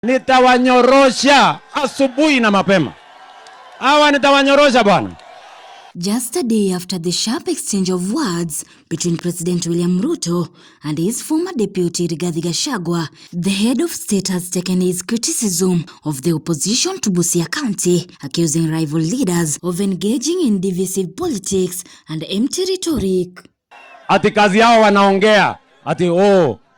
Nitawanyorosha asubuhi na mapema. Hawa nitawanyorosha bwana. Just a day after the sharp exchange of words between President William Ruto and his former deputy Rigathi Gachagua, the head of state has taken his criticism of the opposition to Busia County, accusing rival leaders of engaging in divisive politics and empty rhetoric. Ati kazi yao wanaongea, ati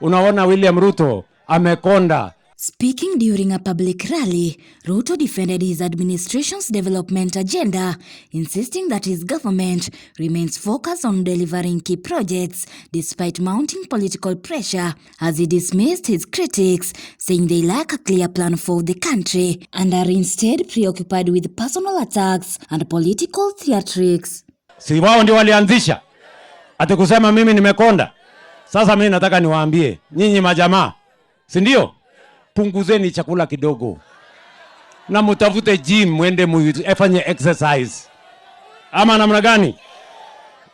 unaona William Ruto amekonda. Speaking during a public rally, Ruto defended his administration's development agenda, insisting that his government remains focused on delivering key projects despite mounting political pressure, as he dismissed his critics, saying they lack a clear plan for the country and are instead preoccupied with personal attacks and political theatrics. Si wao ndio walianzisha ati kusema mimi nimekonda. Sasa mimi nataka niwaambie nyinyi majamaa, si ndio? Punguzeni chakula kidogo na mutafute gym mwende mfanye exercise. Ama namna gani?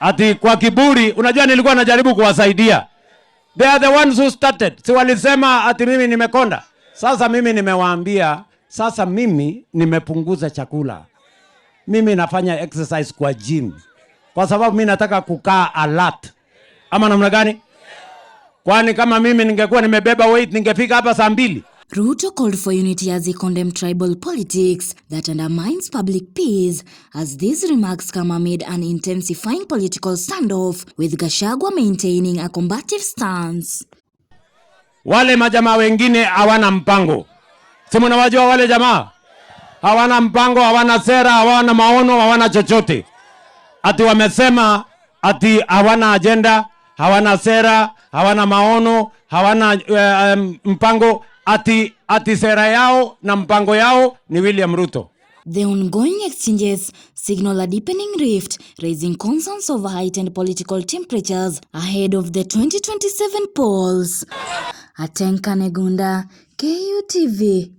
Ati kwa kiburi, unajua nilikuwa najaribu kuwasaidia. They are the ones who started. Si walisema ati mimi nimekonda. Sasa mimi nimewaambia, sasa mimi nimepunguza chakula. Mimi nafanya exercise kwa gym. Kwa sababu mimi nataka kukaa alert. Ama namna gani? Kwani kama mimi ningekuwa nimebeba weight ningefika hapa saa 2. Ruto called for unity as he condemned tribal politics that undermines public peace, as these remarks come amid an intensifying political standoff, with Gachagua maintaining a combative stance. Wale majamaa wengine hawana mpango. Si mnawajua wale jamaa? Hawana mpango, hawana sera, hawana maono, hawana chochote. Ati wamesema ati hawana agenda, hawana sera, hawana maono, hawana mpango. Ati sera yao na mpango yao ni William Ruto. The ongoing exchanges signal a deepening rift, raising concerns over heightened political temperatures ahead of the 2027 polls. Atenka Negunda, KUTV.